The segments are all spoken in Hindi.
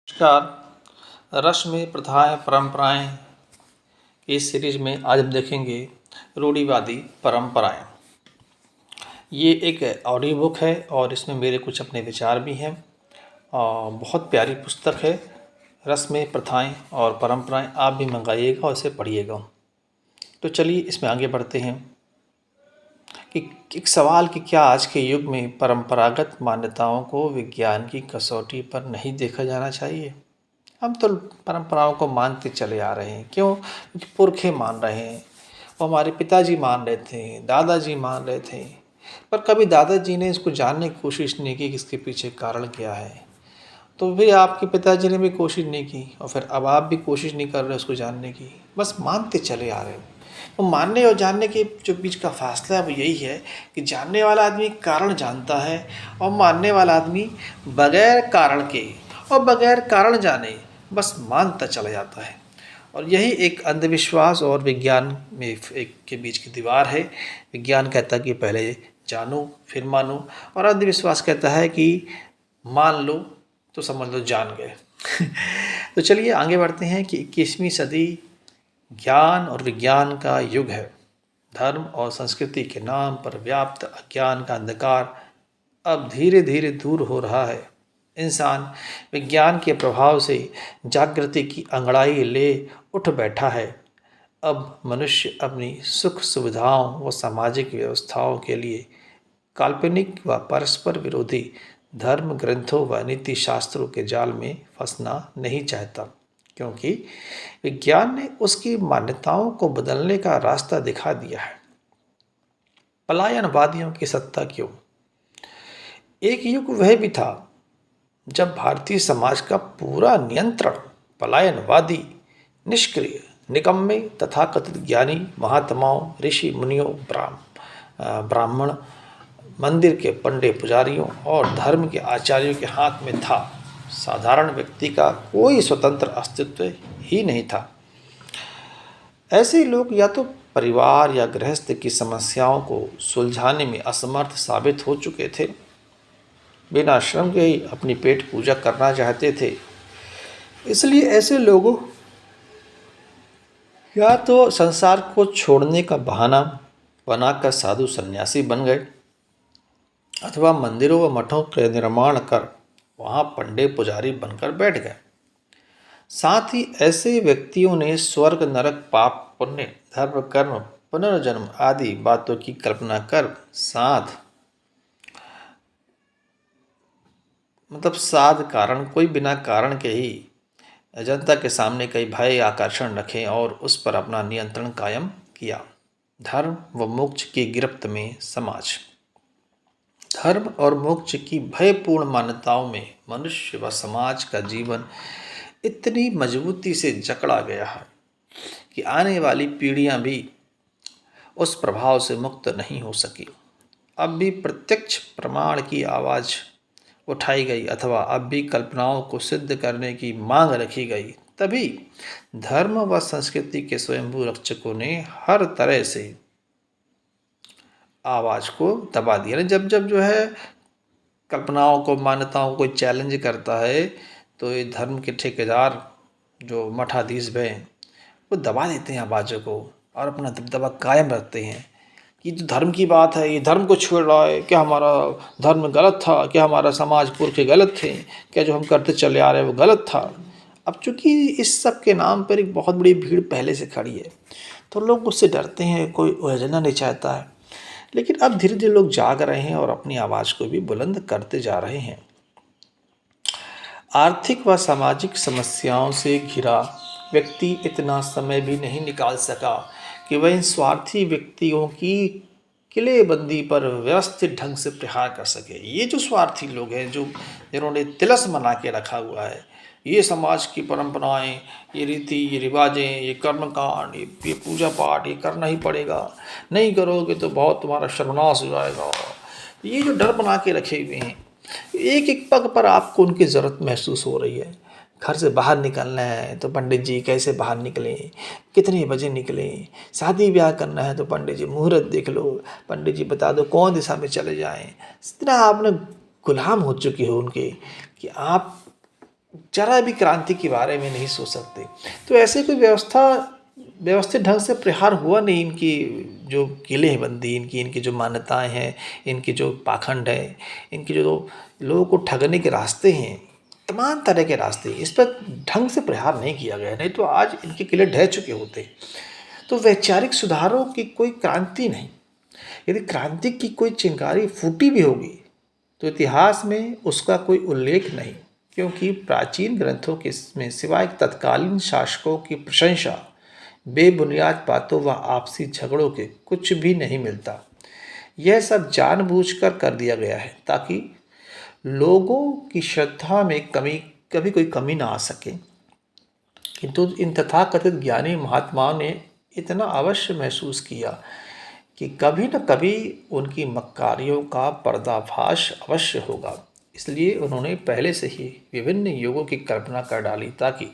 नमस्कार। रस्में प्रथाएं परंपराएं की इस सीरीज में आज हम देखेंगे रूढ़िवादी परंपराएं। ये एक ऑडियो बुक है और इसमें मेरे कुछ अपने विचार भी हैं और बहुत प्यारी पुस्तक है। रस्में प्रथाएं और परंपराएं आप भी मंगाइएगा और इसे पढ़िएगा। तो चलिए इसमें आगे बढ़ते हैं कि एक सवाल कि क्या आज के युग में परंपरागत मान्यताओं को विज्ञान की कसौटी पर नहीं देखा जाना चाहिए। हम तो परंपराओं को मानते चले आ रहे हैं। क्यों? क्योंकि पुरखे मान रहे हैं। वो हमारे पिताजी मान रहे थे, दादाजी मान रहे थे, पर कभी दादाजी ने इसको जानने की कोशिश नहीं की कि इसके पीछे कारण क्या है। तो फिर आपके पिताजी ने भी कोशिश नहीं की और फिर अब आप भी कोशिश नहीं कर रहे उसको जानने की, बस मानते चले आ रहे हो। तो मानने और जानने के जो बीच का फासला है वो यही है कि जानने वाला आदमी कारण जानता है और मानने वाला आदमी बगैर कारण के और बगैर कारण जाने बस मानता चला जाता है। और यही एक अंधविश्वास और विज्ञान में एक के बीच की दीवार है। विज्ञान कहता है कि पहले जानो फिर मानो, और अंधविश्वास कहता है कि मान लो तो समझ लो जान गए। तो चलिए आगे बढ़ते हैं कि 21वीं सदी ज्ञान और विज्ञान का युग है। धर्म और संस्कृति के नाम पर व्याप्त अज्ञान का अंधकार अब धीरे धीरे दूर हो रहा है। इंसान विज्ञान के प्रभाव से जागृति की अंगड़ाई ले उठ बैठा है। अब मनुष्य अपनी सुख सुविधाओं व सामाजिक व्यवस्थाओं के लिए काल्पनिक व परस्पर विरोधी धर्म ग्रंथों व नीति शास्त्रों के जाल में फंसना नहीं चाहता, क्योंकि विज्ञान ने उसकी मान्यताओं को बदलने का रास्ता दिखा दिया है। पलायनवादियों की सत्ता क्यों? एक युग वह भी था जब भारतीय समाज का पूरा नियंत्रण पलायनवादी, निष्क्रिय, निकम्मे तथाकथित ज्ञानी महात्माओं, ऋषि मुनियों, ब्राह्मण, मंदिर के पंडे पुजारियों और धर्म के आचार्यों के हाथ में था। साधारण व्यक्ति का कोई स्वतंत्र अस्तित्व ही नहीं था। ऐसे लोग या तो परिवार या गृहस्थ की समस्याओं को सुलझाने में असमर्थ साबित हो चुके थे, बिना श्रम के ही अपनी पेट पूजा करना चाहते थे। इसलिए ऐसे लोगों या तो संसार को छोड़ने का बहाना बनाकर साधु सन्यासी बन गए, अथवा मंदिरों व मठों के निर्माण कर वहाँ पंडे पुजारी बनकर बैठ गए। साथ ही ऐसे व्यक्तियों ने स्वर्ग नरक, पाप पुण्य, धर्म कर्म, पुनर्जन्म आदि बातों की कल्पना कर साध कारण कोई बिना कारण के ही जनता के सामने कई भय आकर्षण रखे और उस पर अपना नियंत्रण कायम किया। धर्म व मोक्ष की गिरफ्त में समाज। धर्म और मोक्ष की भयपूर्ण मान्यताओं में मनुष्य व समाज का जीवन इतनी मजबूती से जकड़ा गया है कि आने वाली पीढ़ियां भी उस प्रभाव से मुक्त नहीं हो सकी। अब भी प्रत्यक्ष प्रमाण की आवाज़ उठाई गई अथवा अब भी कल्पनाओं को सिद्ध करने की मांग रखी गई, तभी धर्म व संस्कृति के स्वयंभू रक्षकों ने हर तरह से आवाज़ को दबा दिया। जब जब जो है कल्पनाओं को, मान्यताओं को चैलेंज करता है तो ये धर्म के ठेकेदार जो मठाधीश हैं वो दबा देते हैं आवाज़ों को और अपना दबदबा कायम रखते हैं कि जो धर्म की बात है ये धर्म को छेड़ रहा है, क्या हमारा धर्म गलत था, क्या हमारा समाज पुरखे गलत थे, क्या जो हम करते चले आ रहे हैं वो गलत था। अब चूंकि इस सब के नाम पर एक बहुत बड़ी भीड़ पहले से खड़ी है तो लोग उससे डरते हैं, कोई उलझना नहीं चाहता है। लेकिन अब धीरे धीरे लोग जाग रहे हैं और अपनी आवाज़ को भी बुलंद करते जा रहे हैं। आर्थिक व सामाजिक समस्याओं से घिरा व्यक्ति इतना समय भी नहीं निकाल सका कि वह इन स्वार्थी व्यक्तियों की किलेबंदी पर व्यवस्थित ढंग से प्रहार कर सके। ये जो स्वार्थी लोग हैं, जो जिन्होंने तिलस्म बना के रखा हुआ है, ये समाज की परंपराएं, ये रीति, ये रिवाजें, ये कर्मकांड, ये पूजा पाठ, ये करना ही पड़ेगा, नहीं करोगे तो बहुत तुम्हारा सर्वनाश हो जाएगा। ये जो डर बना के रखे हुए हैं, एक एक पग पर आपको उनकी ज़रूरत महसूस हो रही है। घर से बाहर निकलना है तो पंडित जी कैसे बाहर निकलें, कितने बजे निकलें, शादी ब्याह करना है तो पंडित जी मुहूर्त देख लो, पंडित जी बता दो कौन दिशा में चले जाएं। इस तरह आपने गुलाम हो चुके हो उनके कि आप जरा भी क्रांति के बारे में नहीं सोच सकते। तो ऐसे कोई व्यवस्थित ढंग से प्रहार हुआ नहीं। इनकी जो किलेबंदी, इनकी जो मान्यताएं हैं, इनकी जो पाखंड है, इनकी जो लोगों को ठगने के रास्ते हैं, तमाम तरह के रास्ते, इस पर ढंग से प्रहार नहीं किया गया, नहीं तो आज इनके किले ढह चुके होते। तो वैचारिक सुधारों की कोई क्रांति नहीं। यदि क्रांति की कोई चिंगारी फूटी भी होगी तो इतिहास में उसका कोई उल्लेख नहीं, क्योंकि प्राचीन ग्रंथों के में सिवाय तत्कालीन शासकों की प्रशंसा, बेबुनियाद बातों व आपसी झगड़ों के कुछ भी नहीं मिलता। यह सब जानबूझकर कर दिया गया है ताकि लोगों की श्रद्धा में कभी कोई कमी ना आ सके। किंतु इन तथाकथित ज्ञानी महात्माओं ने इतना अवश्य महसूस किया कि कभी न कभी उनकी मक्कारियों का पर्दाफाश अवश्य होगा। इसलिए उन्होंने पहले से ही विभिन्न युगों की कल्पना कर डाली ताकि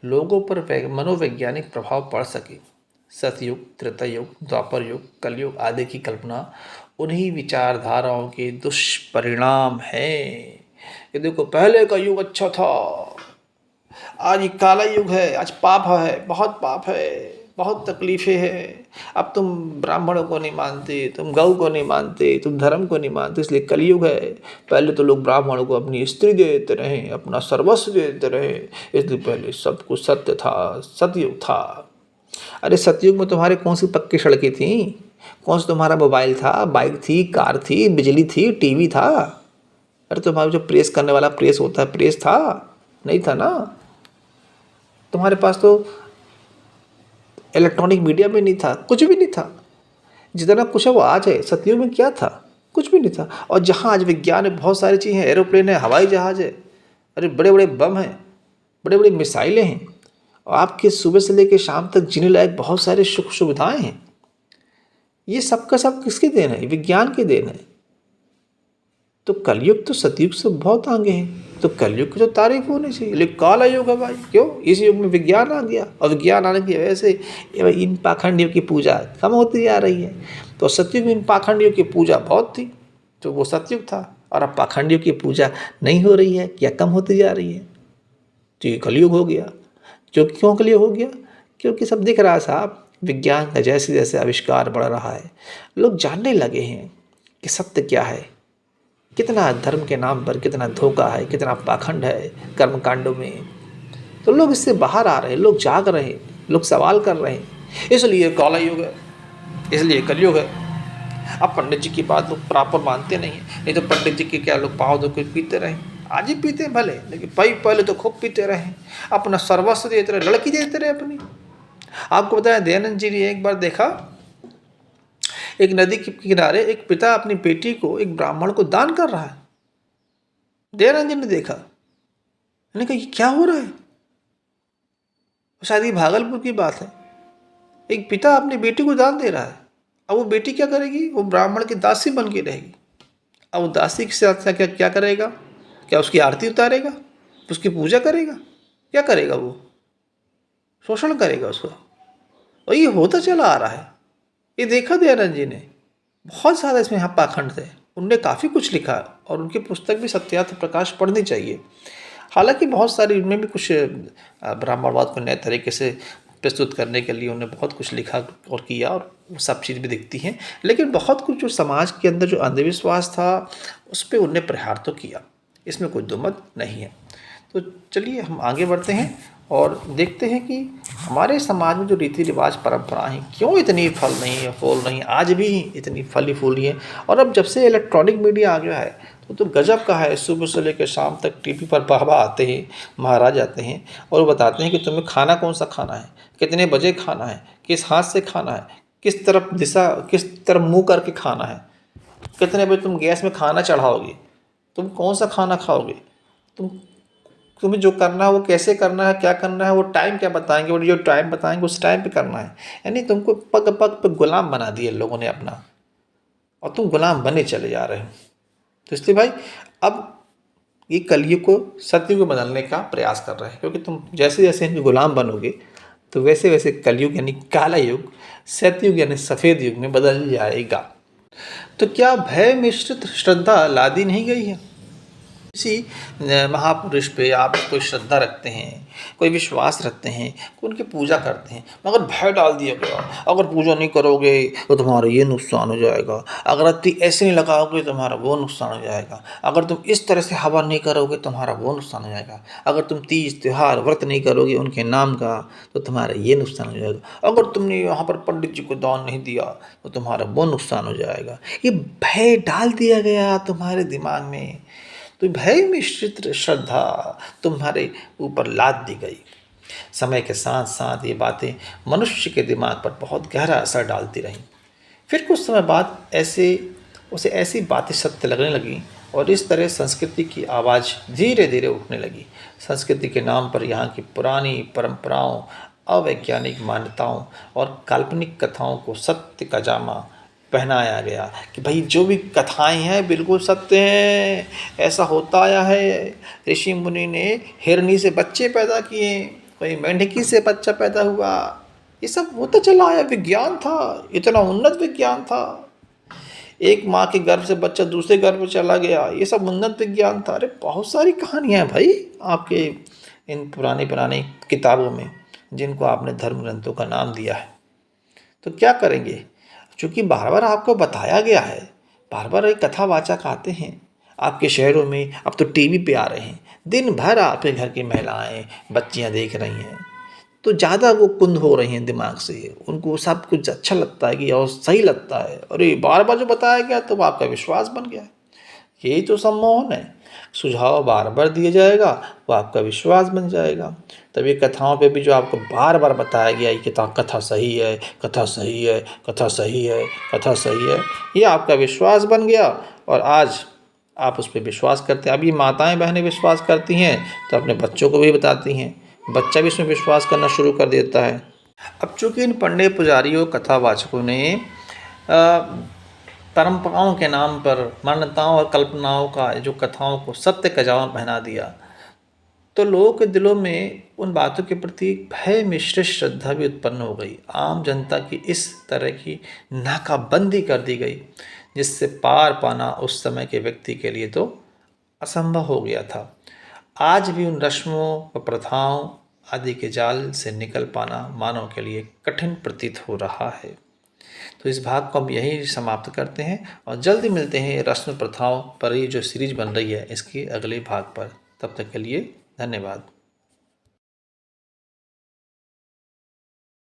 लोगों पर मनोवैज्ञानिक प्रभाव पड़ सके। सतयुग, त्रेता युग, द्वापर युग, कलयुग आदि की कल्पना उन्हीं विचारधाराओं के दुष्परिणाम हैं। ये देखो, पहले का युग अच्छा था, आज ये काला युग है, आज पाप है, बहुत पाप है, बहुत तकलीफ़ें हैं। अब तुम ब्राह्मणों को नहीं मानते, तुम गौ को नहीं मानते, तुम धर्म को नहीं मानते, इसलिए कलयुग है। पहले तो लोग ब्राह्मणों को अपनी स्त्री दे देते रहे, अपना सर्वस्व दे देते रहे, इसलिए पहले सब कुछ सत्य था, सतयुग था। अरे सतयुग में तुम्हारे कौन सी पक्की सड़कें थी? कौन सा तुम्हारा मोबाइल था, बाइक थी, कार थी, बिजली थी, टीवी था? अरे तुम्हारा जो प्रेस करने वाला प्रेस होता है, प्रेस था? नहीं था ना। तुम्हारे पास तो इलेक्ट्रॉनिक मीडिया में नहीं था, कुछ भी नहीं था। जितना कुछ है वो आज है, सतयुग में क्या था? कुछ भी नहीं था। और जहाँ आज विज्ञान में बहुत सारी चीज़ें हैं, एरोप्लेन है, हवाई जहाज़ है, अरे बड़े बड़े बम हैं, बड़े बड़े मिसाइलें हैं, और आपके सुबह से लेकर शाम तक जीने लायक बहुत सारे सुख सुविधाएं हैं। ये सब का सब किसकी देन है? विज्ञान की देन है। तो कलयुग तो सतयुग से बहुत आगे है, तो कलयुग की तो तारीफ होनी चाहिए। लेकिन काला युग है भाई, क्यों? इस युग में विज्ञान आ गया, और विज्ञान आने की वजह से इन पाखंडियों की पूजा कम होती जा रही है। तो सतयुग में इन पाखंडियों की पूजा बहुत थी, तो वो सतयुग था। और अब पाखंडियों की पूजा नहीं हो रही है या कम होती जा रही है, तो ये कलयुग हो गया। जो क्यों कलयुग हो गया? क्योंकि सब दिख रहा है साहब, विज्ञान का जैसे जैसे आविष्कार बढ़ रहा है, लोग जानने लगे हैं कि सत्य क्या है, कितना धर्म के नाम पर कितना धोखा है, कितना पाखंड है कर्मकांडों में। तो लोग इससे बाहर आ रहे हैं, लोग जाग रहे हैं, लोग सवाल कर रहे हैं। इसलिए काला युग है, इसलिए कलयुग है। अब पंडित जी की बात लोग प्रॉपर मानते नहीं है, नहीं तो पंडित जी के क्या लोग पाँव धो के पीते रहे, आज ही पीते हैं भले, लेकिन पहले तो खूब पीते रहे, अपना सर्वस्व देते रहे, लड़की देते रहे अपनी। आपको बताया दयानंद जी ने एक बार देखा, एक नदी के किनारे एक पिता अपनी बेटी को एक ब्राह्मण को दान कर रहा है। दयानंद जी ने देखा, मैंने कहा ये क्या हो रहा है? शायद ये भागलपुर की बात है। एक पिता अपनी बेटी को दान दे रहा है, अब वो बेटी क्या करेगी? वो ब्राह्मण की दासी बन के रहेगी। अब वो दासी के साथ क्या क्या करेगा? क्या उसकी आरती उतारेगा, उसकी पूजा करेगा, क्या करेगा? वो शोषण करेगा उसका। और ये होता चला आ रहा है, ये देखा दयानंद जी ने। बहुत ज़्यादा इसमें यहाँ पाखंड थे, उनने काफ़ी कुछ लिखा, और उनकी पुस्तक भी सत्यार्थ प्रकाश पढ़नी चाहिए। हालांकि बहुत सारी उनमें भी कुछ ब्राह्मणवाद को नए तरीके से प्रस्तुत करने के लिए उन्होंने बहुत कुछ लिखा और किया, और वो सब चीज़ भी दिखती हैं। लेकिन बहुत कुछ जो समाज के अंदर जो अंधविश्वास था उस पर उनने प्रहार तो किया, इसमें कोई दो मत नहीं है। तो चलिए हम आगे बढ़ते हैं और देखते हैं कि हमारे समाज में जो रीति रिवाज परंपराएं हैं क्यों इतनी फल नहीं है, फूल नहीं, आज भी इतनी फली फूली है। और अब जब से इलेक्ट्रॉनिक मीडिया आ गया है तो गजब का है, सुबह से लेकर शाम तक टीवी पर बाबा आते हैं, महाराज आते हैं और बताते हैं कि तुम्हें खाना कौन सा खाना है, कितने बजे खाना है, किस हाथ से खाना है, किस तरफ मुँह करके खाना है, कितने बजे तुम गैस में खाना चढ़ाओगे, तुम कौन सा खाना खाओगे, तुम्हें जो करना है वो कैसे करना है, क्या करना है, वो टाइम क्या बताएंगे, और जो टाइम बताएंगे उस टाइम पे करना है। यानी तुमको पग पग पे गुलाम बना दिया लोगों ने अपना, और तुम गुलाम बने चले जा रहे हो। तो इसलिए भाई अब ये कलयुग को सतयुग में बदलने का प्रयास कर रहे हैं, क्योंकि तुम जैसे जैसे इनके गुलाम बनोगे तो वैसे वैसे कलयुग यानी काला युग सतयुग यानी सफ़ेद युग में बदल जाएगा। तो क्या भय मिश्रित श्रद्धा लादी नहीं गई है? किसी महापुरुष पे आप कोई श्रद्धा रखते हैं, कोई विश्वास रखते हैं, कोई उनकी पूजा करते हैं, मगर भय डाल दिया गया, अगर पूजा नहीं करोगे तो तुम्हारा ये नुकसान हो जाएगा, अगर अत्ती ऐसे नहीं लगाओगे तो तुम्हारा वो नुकसान हो जाएगा, अगर तुम इस तरह से हवन नहीं करोगे तुम्हारा वो नुकसान हो जाएगा, अगर तुम तीज त्योहार व्रत नहीं करोगे उनके नाम का तो तुम्हारा ये नुकसान हो जाएगा, अगर तुमने यहाँ पर पंडित जी को दान नहीं दिया तो तुम्हारा वो नुकसान हो जाएगा। ये भय डाल दिया गया तुम्हारे दिमाग में, तो भय मिश्रित श्रद्धा तुम्हारे ऊपर लाद दी गई। समय के साथ साथ ये बातें मनुष्य के दिमाग पर बहुत गहरा असर डालती रहीं। फिर कुछ समय बाद उसे ऐसी बातें सत्य लगने लगी और इस तरह संस्कृति की आवाज़ धीरे धीरे उठने लगी। संस्कृति के नाम पर यहाँ की पुरानी परंपराओं, अवैज्ञानिक मान्यताओं और काल्पनिक कथाओं को सत्य का जामा पहनाया गया कि भाई जो भी कथाएं हैं बिल्कुल सत्य हैं, ऐसा होता आया है। ऋषि मुनि ने हिरनी से बच्चे पैदा किए, कोई मेंढकी से बच्चा पैदा हुआ, ये सब होता चला आया। विज्ञान था, इतना उन्नत विज्ञान था। एक माँ के गर्भ से बच्चा दूसरे गर्भ में चला गया, ये सब उन्नत विज्ञान था। अरे बहुत सारी कहानियाँ हैं भाई आपके इन पुरानी पुरानी किताबों में, जिनको आपने धर्म ग्रंथों का नाम दिया है। तो क्या करेंगे, चूँकि बार बार आपको बताया गया है, बार बार एक कथावाचक आते हैं आपके शहरों में। अब तो टीवी पे आ रहे हैं, दिन भर आपके घर की महिलाएं बच्चियां देख रही हैं, तो ज़्यादा वो कुंद हो रही हैं दिमाग से। उनको सब कुछ अच्छा लगता है कि और सही लगता है, और ये बार बार जो बताया गया तो आपका विश्वास बन गया। यही तो सम्मोहन है। सुझाव बार बार दिया जाएगा, वो आपका विश्वास बन जाएगा। तब ये कथाओं पे भी जो आपको बार बार बताया गया कि कथा सही है, कथा सही है, कथा सही है, कथा सही है, ये आपका विश्वास बन गया और आज आप उस पर विश्वास करते हैं। अब ये माताएं बहनें विश्वास करती हैं तो अपने बच्चों को भी बताती हैं, बच्चा भी इसमें विश्वास करना शुरू कर देता है। अब चूँकि इन पंडित पुजारियों कथावाचकों ने परंपराओं के नाम पर मान्यताओं और कल्पनाओं का, जो कथाओं को सत्य का जामा पहना दिया, तो लोगों के दिलों में उन बातों के प्रति भय मिश्रित श्रद्धा भी उत्पन्न हो गई। आम जनता की इस तरह की नाकाबंदी कर दी गई जिससे पार पाना उस समय के व्यक्ति के लिए तो असंभव हो गया था। आज भी उन रस्मों व प्रथाओं आदि के जाल से निकल पाना मानव के लिए कठिन प्रतीत हो रहा है। तो इस भाग को हम यहीं समाप्त करते हैं और जल्दी मिलते हैं रस्म प्रथाओं पर ये जो सीरीज बन रही है इसके अगले भाग पर। तब तक के लिए धन्यवाद।